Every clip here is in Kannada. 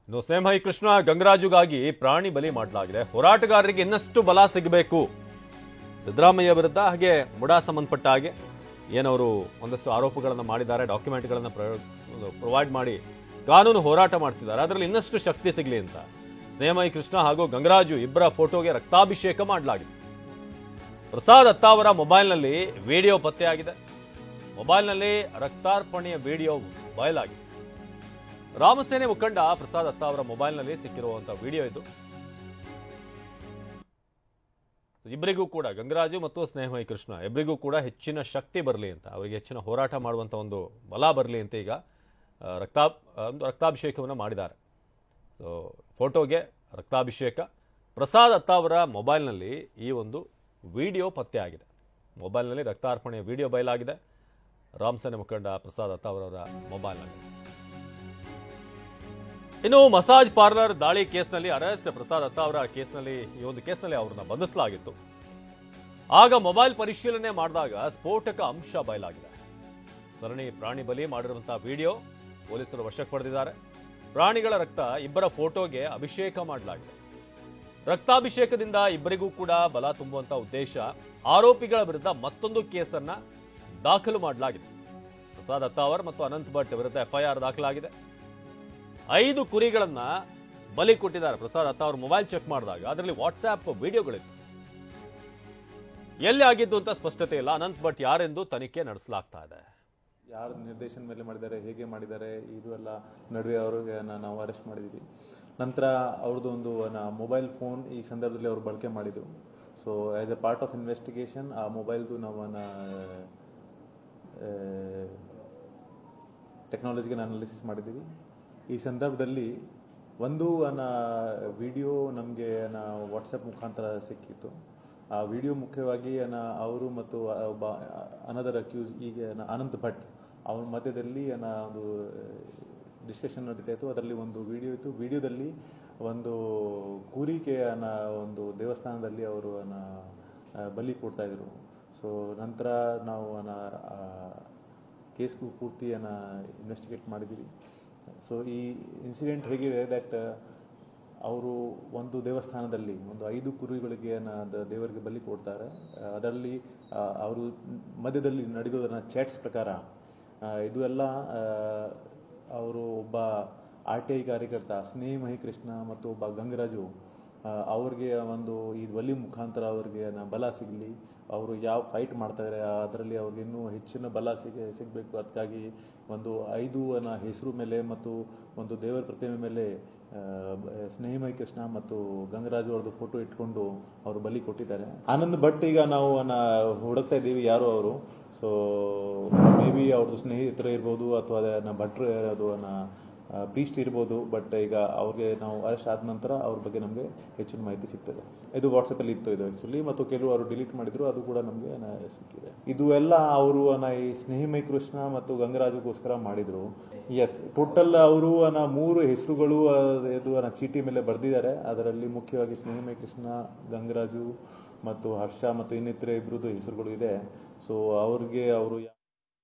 ಇನ್ನು ಸ್ನೇಹ ಕೃಷ್ಣ ಗಂಗರಾಜುಗಾಗಿ ಪ್ರಾಣಿ ಬಲಿ ಮಾಡಲಾಗಿದೆ. ಹೋರಾಟಗಾರರಿಗೆ ಇನ್ನಷ್ಟು ಬಲ ಸಿಗಬೇಕು. ಸಿದ್ದರಾಮಯ್ಯ ವಿರುದ್ಧ ಹಾಗೆ ಮುಡಾ ಸಂಬಂಧಪಟ್ಟ ಹಾಗೆ ಏನವರು ಒಂದಷ್ಟು ಆರೋಪಗಳನ್ನು ಮಾಡಿದ್ದಾರೆ, ಡಾಕ್ಯುಮೆಂಟ್ಗಳನ್ನು ಪ್ರೊವೈಡ್ ಮಾಡಿ ಕಾನೂನು ಹೋರಾಟ ಮಾಡ್ತಿದ್ದಾರೆ. ಅದರಲ್ಲಿ ಇನ್ನಷ್ಟು ಶಕ್ತಿ ಸಿಗಲಿ ಅಂತ ಸ್ನೇಹ ಕೃಷ್ಣ ಹಾಗೂ ಗಂಗರಾಜು ಇಬ್ಬರ ಫೋಟೋಗೆ ರಕ್ತಾಭಿಷೇಕ ಮಾಡಲಾಗಿದೆ. ಪ್ರಸಾದ್ ಅತ್ತ ಅವರ ಮೊಬೈಲ್ನಲ್ಲಿ ವಿಡಿಯೋ ಪತ್ತೆಯಾಗಿದೆ. ಮೊಬೈಲ್ನಲ್ಲಿ ರಕ್ತಾರ್ಪಣೆಯ ವಿಡಿಯೋ ಬಯಲಾಗಿದೆ. ರಾಮಸೇನೆ ಮುಖಂಡ ಪ್ರಸಾದ್ ಅತ್ತ ಅವರ ಮೊಬೈಲ್ನಲ್ಲಿ ಸಿಕ್ಕಿರುವಂತಹ ವಿಡಿಯೋ ಇದು. ಇಬ್ಬರಿಗೂ ಕೂಡ ಗಂಗರಾಜು ಮತ್ತು ಸ್ನೇಹಮಯಿ ಕೃಷ್ಣ ಇಬ್ಬರಿಗೂ ಕೂಡ ಹೆಚ್ಚಿನ ಶಕ್ತಿ ಬರಲಿ ಅಂತ, ಅವರಿಗೆ ಹೆಚ್ಚಿನ ಹೋರಾಟ ಮಾಡುವಂಥ ಒಂದು ಬಲ ಬರಲಿ ಅಂತ ಈಗ ರಕ್ತಾಭಿಷೇಕವನ್ನು ಮಾಡಿದ್ದಾರೆ. ಸೊ ಫೋಟೋಗೆ ರಕ್ತಾಭಿಷೇಕ. ಪ್ರಸಾದ್ ಅತ್ತ ಅವರ ಮೊಬೈಲ್ನಲ್ಲಿ ಈ ಒಂದು ವಿಡಿಯೋ ಪತ್ತೆ ಆಗಿದೆ. ಮೊಬೈಲ್ನಲ್ಲಿ ರಕ್ತಾರ್ಪಣೆಯ ವಿಡಿಯೋ ಬಯಲಾಗಿದೆ. ರಾಮಸೇನೆ ಮುಖಂಡ ಪ್ರಸಾದ್ ಅತ್ತ ಅವರವರ ಮೊಬೈಲ್ನಲ್ಲಿ. ಇನ್ನು ಮಸಾಜ್ ಪಾರ್ಲರ್ ದಾಳಿ ಕೇಸ್ನಲ್ಲಿ ಅರೆಸ್ಟ್. ಪ್ರಸಾದ್ ಅತ್ತ ಅವರ ಕೇಸ್ನಲ್ಲಿ ಈ ಒಂದು ಕೇಸ್ನಲ್ಲಿ ಅವರನ್ನ ಬಂಧಿಸಲಾಗಿತ್ತು. ಆಗ ಮೊಬೈಲ್ ಪರಿಶೀಲನೆ ಮಾಡಿದಾಗ ಸ್ಫೋಟಕ ಅಂಶ ಬಯಲಾಗಿದೆ. ಸರಣಿ ಪ್ರಾಣಿ ಬಲಿ ಮಾಡಿರುವಂತಹ ವಿಡಿಯೋ ಪೊಲೀಸರು ವಶಕ್ಕೆ ಪಡೆದಿದ್ದಾರೆ. ಪ್ರಾಣಿಗಳ ರಕ್ತ ಇಬ್ಬರ ಫೋಟೋಗೆ ಅಭಿಷೇಕ ಮಾಡಲಾಗಿದೆ. ರಕ್ತಾಭಿಷೇಕದಿಂದ ಇಬ್ಬರಿಗೂ ಕೂಡ ಬಲ ತುಂಬುವಂತ ಉದ್ದೇಶ. ಆರೋಪಿಗಳ ವಿರುದ್ಧ ಮತ್ತೊಂದು ಕೇಸನ್ನ ದಾಖಲು ಮಾಡಲಾಗಿದೆ. ಪ್ರಸಾದ್ ಅತ್ತಾವರ್ ಮತ್ತು ಅನಂತ್ ಭಟ್ ವಿರುದ್ಧ ಎಫ್ಐಆರ್ ದಾಖಲಾಗಿದೆ. 5 ಕುರಿಗಳನ್ನ ಬಲಿ ಕೊಟ್ಟಿದ್ದಾರೆ. ಪ್ರಸಾದ್ ಅತ್ತಾವರ್ ಮೊಬೈಲ್ ಚೆಕ್ ಮಾಡಿದಾಗ ಅದರಲ್ಲಿ ವಾಟ್ಸ್ಆಪ್ ವಿಡಿಯೋಗಳಿತ್ತು. ಎಲ್ಲಿ ಆಗಿದ್ದು ಅಂತ ಸ್ಪಷ್ಟತೆ ಇಲ್ಲ. ಅನಂತ್ ಭಟ್ ಯಾರೆಂದು ತನಿಖೆ ನಡೆಸಲಾಗ್ತಾ ಇದೆ. ಯಾರು ನಿರ್ದೇಶನ ಮೇಲೆ ಮಾಡಿದ್ದಾರೆ, ಹೇಗೆ ಮಾಡಿದ್ದಾರೆ, ಇದು ಎಲ್ಲ ನಡುವೆ ಅವ್ರಿಗೆ ನಾವು ಅರೆಸ್ಟ್ ಮಾಡಿದ್ದೀವಿ. ನಂತರ ಅವ್ರದ್ದು ಒಂದು ಮೊಬೈಲ್ ಫೋನ್ ಈ ಸಂದರ್ಭದಲ್ಲಿ ಅವರು ಬಳಕೆ ಮಾಡಿದರು. So as A part of investigation ಆ ಮೊಬೈಲ್ದು ನಾವು ಟೆಕ್ನಾಲಜಿಗೆ ಅನಾಲಿಸಿಸ್ ಮಾಡಿದ್ದೀವಿ. ಈ ಸಂದರ್ಭದಲ್ಲಿ ಒಂದು ವಿಡಿಯೋ ನಮಗೆ ವಾಟ್ಸಪ್ ಮುಖಾಂತರ ಸಿಕ್ಕಿತ್ತು. ಆ ವಿಡಿಯೋ ಮುಖ್ಯವಾಗಿ ಅವರು ಮತ್ತು ಒಬ್ಬ ಅನದರ್ ಅಕ್ಯೂಸ್ ಈಗ ಅನಂತ್ ಭಟ್ ಅವ್ರ ಮಧ್ಯದಲ್ಲಿ ಒಂದು ಡಿಸ್ಕಷನ್ ನಡೀತಾ ಇತ್ತು. ಅದರಲ್ಲಿ ಒಂದು ವಿಡಿಯೋ ಇತ್ತು. ವಿಡಿಯೋದಲ್ಲಿ ಒಂದು ಕೂರಿಕೆ ಒಂದು ದೇವಸ್ಥಾನದಲ್ಲಿ ಅವರು ಬಲಿ ಕೊಡ್ತಾಯಿದ್ರು. ಸೊ ನಂತರ ನಾವು ಕೇಸ್ಗೂ ಪೂರ್ತಿ ಇನ್ವೆಸ್ಟಿಗೇಟ್ ಮಾಡಿದ್ದೀವಿ. ಸೊ ಈ ಇನ್ಸಿಡೆಂಟ್ ಹೇಗಿದೆ ದಟ್ ಅವರು ಒಂದು ದೇವಸ್ಥಾನದಲ್ಲಿ ಒಂದು 5 ಕುರಿಗಳಿಗೆ ದೇವರಿಗೆ ಬಲಿ ಕೊಡ್ತಾರೆ. ಅದರಲ್ಲಿ ಅವರು ಮಧ್ಯದಲ್ಲಿ ನಡೆದೋದನ್ನ ಚಾಟ್ಸ್ ಪ್ರಕಾರ ಇದು ಎಲ್ಲ ಅವರು ಒಬ್ಬ RTI ಕಾರ್ಯಕರ್ತ ಸ್ನೇಹಮಯಿ ಕೃಷ್ಣ ಮತ್ತು ಒಬ್ಬ ಗಂಗರಾಜು ಅವ್ರಿಗೆ ಒಂದು ಈ ಬಲಿ ಮುಖಾಂತರ ಅವ್ರಿಗೆ ಬಲ ಸಿಗಲಿ, ಅವರು ಯಾವ ಫೈಟ್ ಮಾಡ್ತಾಯಿದ್ದಾರೆ ಅದರಲ್ಲಿ ಅವ್ರಿಗೆ ಇನ್ನೂ ಹೆಚ್ಚಿನ ಬಲ ಸಿಗಬೇಕು. ಅದಕ್ಕಾಗಿ ಒಂದು 5 ಹೆಸರು ಮೇಲೆ ಮತ್ತು ಒಂದು ದೇವರ ಪ್ರತಿಮೆ ಮೇಲೆ ಸ್ನೇಹಮಯಿ ಕೃಷ್ಣ ಮತ್ತು ಗಂಗರಾಜು ಅವ್ರದ್ದು ಫೋಟೋ ಇಟ್ಕೊಂಡು ಅವರು ಬಲಿ ಕೊಟ್ಟಿದ್ದಾರೆ. ಆನಂದ್ ಭಟ್ ಈಗ ನಾವು ಹುಡುಕ್ತಾ ಇದ್ದೀವಿ ಯಾರು ಅವರು. ಸೊ ಮೇ ಬಿ ಅವ್ರದ್ದು ಸ್ನೇಹಿತರು ಇರ್ಬೋದು ಅಥವಾ ಭಟ್ರು ಯಾರು ಪ್ರೀಸ್ಟ್ ಇರ್ಬೋದು. ಬಟ್ ಈಗ ಅವ್ರಿಗೆ ನಾವು ಅರೆಸ್ಟ್ ಆದ ನಂತರ ಅವ್ರ ಬಗ್ಗೆ ನಮಗೆ ಹೆಚ್ಚಿನ ಮಾಹಿತಿ ಸಿಗ್ತದೆ. ಇದು ವಾಟ್ಸಪ್ಪಲ್ಲಿ ಇತ್ತು ಇದು ಆ್ಯಕ್ಚುಲಿ, ಮತ್ತು ಕೆಲವು ಅವರು ಡಿಲೀಟ್ ಮಾಡಿದ್ರು, ಅದು ಕೂಡ ನಮಗೆ ಸಿಕ್ಕಿದೆ. ಇದು ಎಲ್ಲ ಅವರು ಈ ಸ್ನೇಹಮಯಿ ಕೃಷ್ಣ ಮತ್ತು ಗಂಗರಾಜುಗೋಸ್ಕರ ಮಾಡಿದರು. ಎಸ್, ಟೋಟಲ್ ಅವರು 3 ಹೆಸರುಗಳು ಇದು ಚೀಟಿ ಮೇಲೆ ಬರೆದಿದ್ದಾರೆ. ಅದರಲ್ಲಿ ಮುಖ್ಯವಾಗಿ ಸ್ನೇಹಮಯಿ ಕೃಷ್ಣ, ಗಂಗರಾಜು ಮತ್ತು ಹರ್ಷ ಮತ್ತು ಇನ್ನಿತರೆ ಇಬ್ಬರದ್ದು ಹೆಸರುಗಳು ಇದೆ. ಸೊ ಅವ್ರಿಗೆ ಅವರು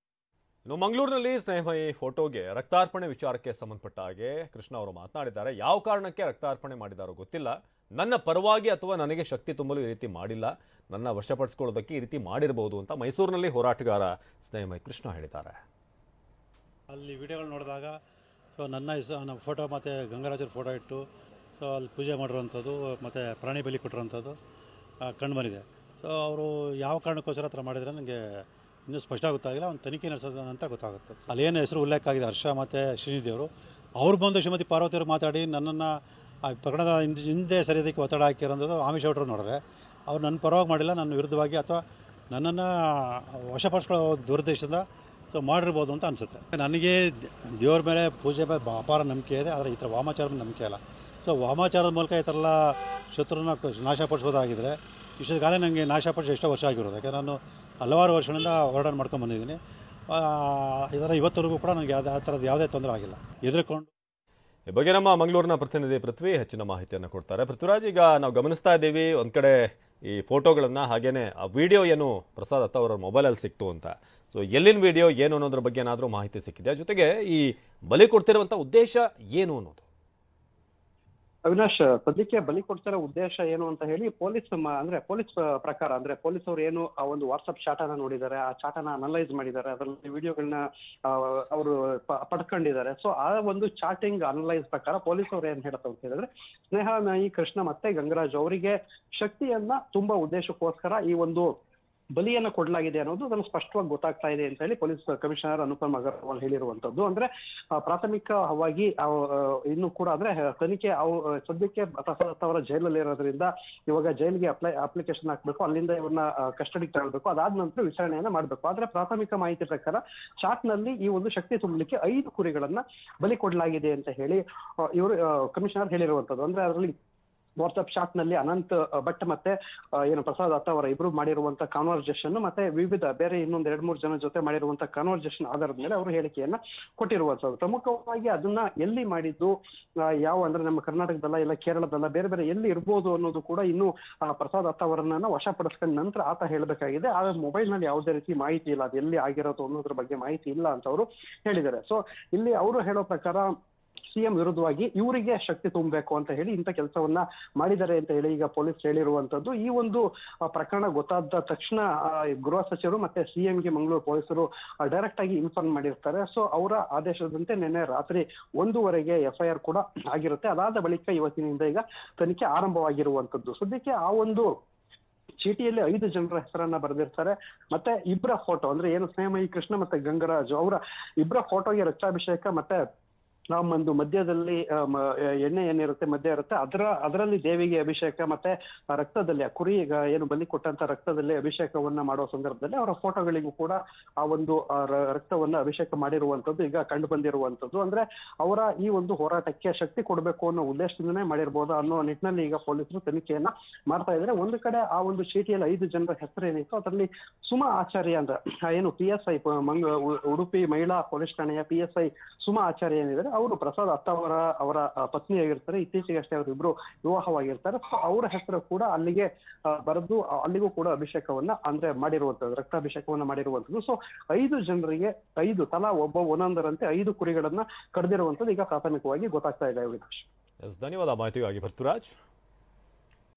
ಇನ್ನು ಮಂಗಳೂರಿನಲ್ಲಿ ಸ್ನೇಹಮಯಿ ಫೋಟೋಗೆ ರಕ್ತಾರ್ಪಣೆ ವಿಚಾರಕ್ಕೆ ಸಂಬಂಧಪಟ್ಟ ಹಾಗೆ ಕೃಷ್ಣ ಅವರು ಮಾತನಾಡಿದ್ದಾರೆ. ಯಾವ ಕಾರಣಕ್ಕೆ ರಕ್ತಾರ್ಪಣೆ ಮಾಡಿದಾರೋ ಗೊತ್ತಿಲ್ಲ. ನನ್ನ ಪರವಾಗಿ ಅಥವಾ ನನಗೆ ಶಕ್ತಿ ತುಂಬಲು ಈ ರೀತಿ ಮಾಡಿಲ್ಲ, ನನ್ನ ವಶಪಡಿಸಿಕೊಳ್ಳೋದಕ್ಕೆ ಈ ರೀತಿ ಮಾಡಿರಬಹುದು ಅಂತ ಮೈಸೂರಿನಲ್ಲಿ ಹೋರಾಟಗಾರ ಸ್ನೇಹಮಯಿ ಕೃಷ್ಣ ಹೇಳಿದ್ದಾರೆ. ಅಲ್ಲಿ ವಿಡಿಯೋಗಳು ನೋಡಿದಾಗ ಸೊ ನನ್ನ ಫೋಟೋ ಮತ್ತು ಗಂಗರಾಜರ ಫೋಟೋ ಇಟ್ಟು ಸೊ ಅಲ್ಲಿ ಪೂಜೆ ಮಾಡಿರೋವಂಥದ್ದು ಮತ್ತು ಪ್ರಾಣಿ ಬಲಿ ಕೊಟ್ಟಿರೋವಂಥದ್ದು ಕಂಡು ಬಂದಿದೆ. ಸೊ ಅವರು ಯಾವ ಕಾರಣಕ್ಕೋಸ್ಕರ ಆ ಥರ ಮಾಡಿದರೆ ನನಗೆ ಇನ್ನೂ ಸ್ಪಷ್ಟ ಗೊತ್ತಾಗಿಲ್ಲ. ಒಂದು ತನಿಖೆ ನಡೆಸೋದು ಅಂತ ಗೊತ್ತಾಗುತ್ತೆ. ಅಲ್ಲಿ ಏನು ಹೆಸರು ಉಲ್ಲೇಖ ಆಗಿದೆ ಹರ್ಷ ಮತ್ತು ಶ್ರೀನಿಧಿಯವರು, ಅವ್ರು ಬಂದು ಶ್ರೀಮತಿ ಪಾರ್ವತಿಯವರು ಮಾತಾಡಿ ನನ್ನನ್ನು ಆ ಪ್ರಕರಣದ ಹಿಂದೆ ಸರಿಯೋದಕ್ಕೆ ಒತ್ತಡ ಹಾಕಿರೋದು ಆಮಿಷ ಹೊಟ್ಟರು ನೋಡಿದ್ರೆ ಅವ್ರು ನನ್ನ ಪರವಾಗಿ ಮಾಡಿಲ್ಲ, ನನ್ನ ವಿರುದ್ಧವಾಗಿ ಅಥವಾ ನನ್ನನ್ನು ವಶಪಡಿಸ್ಕೊಳ್ಳೋ ದುರುದ್ದೇಶದಿಂದ ಸೊ ಮಾಡಿರ್ಬೋದು ಅಂತ ಅನಿಸುತ್ತೆ. ನನಗೆ ದೇವ್ರ ಮೇಲೆ ಪೂಜೆ ಮೇಲೆ ಅಪಾರ ನಂಬಿಕೆ ಇದೆ, ಆದರೆ ಈ ಥರ ವಾಮಾಚಾರದ ಮೇಲೆ ನಂಬಿಕೆ ಇಲ್ಲ. ಸೊ ವಾಮಾಚಾರದ ಮೂಲಕ ಈ ಥರ ಎಲ್ಲ ಶತ್ರುನ ನಾಶಪಡಿಸೋದಾಗಿದ್ದರೆ ಇಷ್ಟೊಂದು ಕಾಲ ನನಗೆ ನಾಶಪಡಿಸಿ ಎಷ್ಟೋ ವರ್ಷ ಆಗಿರೋದು. ಯಾಕೆಂದರೆ ನಾನು ಹಲವಾರು ವರ್ಷಗಳಿಂದ ಹೋರಾಟ ಮಾಡ್ಕೊಂಡು ಬಂದಿದ್ದೀನಿ. ಇದರ ಇವತ್ತವರೆಗೂ ಕೂಡ ನನಗೆ ಆ ಥರದ್ದು ಯಾವುದೇ ತೊಂದರೆ ಆಗಿಲ್ಲ. ಎದುರುಕೊಂಡು ಈ ಬಗ್ಗೆ ನಮ್ಮ ಮಂಗಳೂರಿನ ಪ್ರತಿನಿಧಿ ಪೃಥ್ವಿ ಹೆಚ್ಚಿನ ಮಾಹಿತಿಯನ್ನು ಕೊಡ್ತಾರೆ. ಪೃಥ್ವಿರಾಜ್, ಈಗ ನಾವು ಗಮನಿಸ್ತಾ ಇದ್ದೀವಿ ಒಂದ್ ಕಡೆ ಈ ಫೋಟೋಗಳನ್ನ, ಹಾಗೇನೆ ಆ ವಿಡಿಯೋ ಏನು ಪ್ರಸಾದ್ ಅತ್ತ ಅವರ ಮೊಬೈಲಲ್ಲಿ ಸಿಕ್ತು ಅಂತ. ಸೊ ಎಲ್ಲಿನ ವಿಡಿಯೋ ಏನು ಅನ್ನೋದ್ರ ಬಗ್ಗೆ ಏನಾದರೂ ಮಾಹಿತಿ ಸಿಕ್ಕಿದೆ? ಜೊತೆಗೆ ಈ ಬಲಿ ಕೊಡ್ತಿರುವಂಥ ಉದ್ದೇಶ ಏನು ಅನ್ನೋದು? ಅವಿನಾಶ್, ಸದ್ಯಕ್ಕೆ ಬಲಿ ಕೊಡ್ತಿರೋ ಉದ್ದೇಶ ಏನು ಅಂತ ಹೇಳಿ ಪೊಲೀಸ್ ಪ್ರಕಾರ ಅಂದ್ರೆ ಪೊಲೀಸ್ ಅವರು ಏನು ಆ ಒಂದು ವಾಟ್ಸ್ಆಪ್ ಚಾಟ್ ಅನ್ನ ನೋಡಿದ್ದಾರೆ, ಆ ಚಾಟ್ ಅನ್ನ ಅನಲೈಸ್ ಮಾಡಿದ್ದಾರೆ, ಅದರಲ್ಲಿ ವಿಡಿಯೋಗಳನ್ನ ಅವರು ಪಡ್ಕೊಂಡಿದ್ದಾರೆ. ಸೊ ಆ ಒಂದು ಚಾಟಿಂಗ್ ಅನಲೈಸ್ ಪ್ರಕಾರ ಪೊಲೀಸ್ ಅವರು ಏನ್ ಹೇಳ್ತಾ ಅಂತ ಹೇಳಿದ್ರೆ, ಸ್ನೇಹ ನಾಯಿ ಕೃಷ್ಣ ಮತ್ತೆ ಗಂಗರಾಜ್ ಅವರಿಗೆ ಶಕ್ತಿಯನ್ನ ತುಂಬಾ ಉದ್ದೇಶಕ್ಕೋಸ್ಕರ ಈ ಒಂದು ಬಲಿಯನ್ನ ಕೊಡಲಾಗಿದೆ ಅನ್ನೋದು ಅದನ್ನು ಸ್ಪಷ್ಟವಾಗಿ ಗೊತ್ತಾಗ್ತಾ ಇದೆ ಅಂತ ಹೇಳಿ ಪೊಲೀಸ್ ಕಮಿಷನರ್ ಅನುಪಮ್ ಅಗರ್ವಾಲ್ ಹೇಳಿರುವಂತದ್ದು. ಅಂದ್ರೆ ಪ್ರಾಥಮಿಕವಾಗಿ ಇನ್ನು ಕೂಡ ಅಂದ್ರೆ ತನಿಖೆ ಸದ್ಯಕ್ಕೆ ಪ್ರಸಾದ್ ಅವರ ಜೈಲಲ್ಲಿ ಇರೋದ್ರಿಂದ ಇವಾಗ ಜೈಲಿಗೆ ಅಪ್ಲಿಕೇಶನ್ ಹಾಕ್ಬೇಕು, ಅಲ್ಲಿಂದ ಇವ್ರನ್ನ ಕಸ್ಟಡಿಗೆ ತಗೊಳ್ಬೇಕು, ಅದಾದ ನಂತರ ವಿಚಾರಣೆಯನ್ನ ಮಾಡ್ಬೇಕು. ಆದ್ರೆ ಪ್ರಾಥಮಿಕ ಮಾಹಿತಿ ಪ್ರಕಾರ ಚಾಟ್ ನಲ್ಲಿ ಈ ಒಂದು ಶಕ್ತಿ ತುಂಬಲಿಕ್ಕೆ 5 ಕುರಿಗಳನ್ನ ಬಲಿ ಕೊಡಲಾಗಿದೆ ಅಂತ ಹೇಳಿ ಇವರು ಕಮಿಷನರ್ ಹೇಳಿರುವಂತದ್ದು. ಅಂದ್ರೆ ಅದರಲ್ಲಿ ವಾಟ್ಸ್ಆಪ್ ಚಾಟ್ ನಲ್ಲಿ ಅನಂತ್ ಭಟ್ ಮತ್ತೆ ಏನು ಪ್ರಸಾದ್ ದತ್ತ ಅವರ ಇಬ್ರು ಮಾಡಿರುವಂತ ಕಾನ್ವರ್ಸೇಷನ್ ಮತ್ತೆ ವಿವಿಧ ಬೇರೆ ಇನ್ನೊಂದ್ 2-3 ಜನ ಜೊತೆ ಮಾಡಿರುವಂತ ಕಾನ್ವರ್ಸೇಷನ್ ಆಧಾರದ ಮೇಲೆ ಅವರು ಹೇಳಿಕೆಯನ್ನ ಕೊಟ್ಟಿರುವಂತದ್ದು. ಪ್ರಮುಖವಾಗಿ ಅದನ್ನ ಎಲ್ಲಿ ಮಾಡಿದ್ದು, ಯಾವ ಅಂದ್ರೆ ನಮ್ಮ ಕರ್ನಾಟಕದಲ್ಲ ಇಲ್ಲ ಕೇರಳದಲ್ಲ, ಬೇರೆ ಬೇರೆ ಎಲ್ಲಿ ಇರ್ಬೋದು ಅನ್ನೋದು ಕೂಡ ಇನ್ನು ಪ್ರಸಾದ್ ದತ್ತ ಅವರನ್ನ ವಶಪಡಿಸ್ಕೊಂಡ ನಂತರ ಆತ ಹೇಳಬೇಕಾಗಿದೆ. ಆ ಮೊಬೈಲ್ ನಲ್ಲಿ ಯಾವುದೇ ರೀತಿ ಮಾಹಿತಿ ಇಲ್ಲ, ಅದು ಎಲ್ಲಿ ಆಗಿರೋದು ಅನ್ನೋದ್ರ ಬಗ್ಗೆ ಮಾಹಿತಿ ಇಲ್ಲ ಅಂತ ಅವರು ಹೇಳಿದ್ದಾರೆ. ಸೊ ಇಲ್ಲಿ ಅವರು ಹೇಳೋ ಪ್ರಕಾರ ಸಿಎಂ ವಿರುದ್ಧವಾಗಿ ಇವರಿಗೆ ಶಕ್ತಿ ತುಂಬಬೇಕು ಅಂತ ಹೇಳಿ ಇಂಥ ಕೆಲಸವನ್ನ ಮಾಡಿದ್ದಾರೆ ಅಂತ ಹೇಳಿ ಈಗ ಪೊಲೀಸ್ ಹೇಳಿರುವಂತದ್ದು. ಈ ಒಂದು ಪ್ರಕರಣ ಗೊತ್ತಾದ ತಕ್ಷಣ ಗೃಹ ಸಚಿವರು ಮತ್ತೆ ಸಿಎಂಗೆ ಮಂಗಳೂರು ಪೊಲೀಸರು ಡೈರೆಕ್ಟ್ ಆಗಿ ಇನ್ಫಾರ್ಮ್ ಮಾಡಿರ್ತಾರೆ. ಸೊ ಅವರ ಆದೇಶದಂತೆ ನಿನ್ನೆ ರಾತ್ರಿ 1:00 FIR ಕೂಡ ಆಗಿರುತ್ತೆ. ಅದಾದ ಬಳಿಕ ಇವತ್ತಿನಿಂದ ಈಗ ತನಿಖೆ ಆರಂಭವಾಗಿರುವಂತದ್ದು. ಸದ್ಯಕ್ಕೆ ಆ ಒಂದು ಚೀಟಿಯಲ್ಲಿ 5 ಜನರ ಹೆಸರನ್ನ ಬರೆದಿರ್ತಾರೆ. ಮತ್ತೆ ಇಬ್ಬರ ಫೋಟೋ ಅಂದ್ರೆ ಏನು ಸ್ನೇಹಮಯಿ ಕೃಷ್ಣ ಮತ್ತೆ ಗಂಗರಾಜು ಅವರ ಇಬ್ಬರ ಫೋಟೋಗೆ ರಕ್ತಾಭಿಷೇಕ ಮತ್ತೆ ಒಂದು ಮಧ್ಯದಲ್ಲಿ ಎಣ್ಣೆ ಏನಿರುತ್ತೆ ಮಧ್ಯ ಇರುತ್ತೆ, ಅದರಲ್ಲಿ ದೇವಿಗೆ ಅಭಿಷೇಕ ಮತ್ತೆ ರಕ್ತದಲ್ಲಿ ಕುರಿ ಏನು ಬಲಿ ಕೊಟ್ಟಂತ ರಕ್ತದಲ್ಲಿ ಅಭಿಷೇಕವನ್ನ ಮಾಡುವ ಸಂದರ್ಭದಲ್ಲಿ ಅವರ ಫೋಟೋಗಳಿಗೂ ಕೂಡ ಆ ಒಂದು ರಕ್ತವನ್ನ ಅಭಿಷೇಕ ಮಾಡಿರುವಂತದ್ದು ಈಗ ಕಂಡು ಬಂದಿರುವಂತದ್ದು. ಅಂದ್ರೆ ಅವರ ಈ ಒಂದು ಹೋರಾಟಕ್ಕೆ ಶಕ್ತಿ ಕೊಡಬೇಕು ಅನ್ನೋ ಉದ್ದೇಶದಿಂದನೇ ಮಾಡಿರ್ಬೋದು ಅನ್ನೋ ನಿಟ್ಟಿನಲ್ಲಿ ಈಗ ಪೊಲೀಸರು ತನಿಖೆಯನ್ನ ಮಾಡ್ತಾ ಇದ್ದಾರೆ. ಒಂದು ಕಡೆ ಆ ಒಂದು ಚೀಟಿಯಲ್ಲಿ 5 ಜನರ ಹೆಸರು ಏನಿತ್ತು ಅದರಲ್ಲಿ ಸುಮಾ ಆಚಾರ್ಯ ಅಂದ್ರೆ ಏನು PSI ಉಡುಪಿ ಮಹಿಳಾ ಪೊಲೀಸ್ ಠಾಣೆಯ PSI ಸುಮಾ ಆಚಾರ್ಯ ಏನಿದ್ದಾರೆ ಅವರು ಪ್ರಸಾದ್ ದತ್ತ ಅವರ ಪತ್ನಿಯಾಗಿರ್ತಾರೆ. ಇತ್ತೀಚೆಗೆ ಅಷ್ಟೇ ಅವರಿಬ್ರು ವಿವಾಹವಾಗಿರ್ತಾರೆ. ಸೊ ಅವರ ಹೆಸರು ಕೂಡ ಅಲ್ಲಿಗೆ ಬರೆದು ಅಲ್ಲಿಗೂ ಕೂಡ ಅಭಿಷೇಕವನ್ನ ಅಂದ್ರೆ ಮಾಡಿರುವಂತದ್ದು, ರಕ್ತಾಭಿಷೇಕವನ್ನ ಮಾಡಿರುವಂತದ್ದು. ಸೊ 5 ಜನರಿಗೆ 5 ತಲಾ ಒಂದೊಂದರಂತೆ 5 ಕುರಿಗಳನ್ನ ಕಡ್ದಿರುವಂತದ್ದು ಈಗ ಪ್ರಾಥಮಿಕವಾಗಿ ಗೊತ್ತಾಗ್ತಾ ಇದೆ. ಧನ್ಯವಾದ ಮಾಹಿತಿಗಾಗಿ ಭರ್ತುರಾಜ್.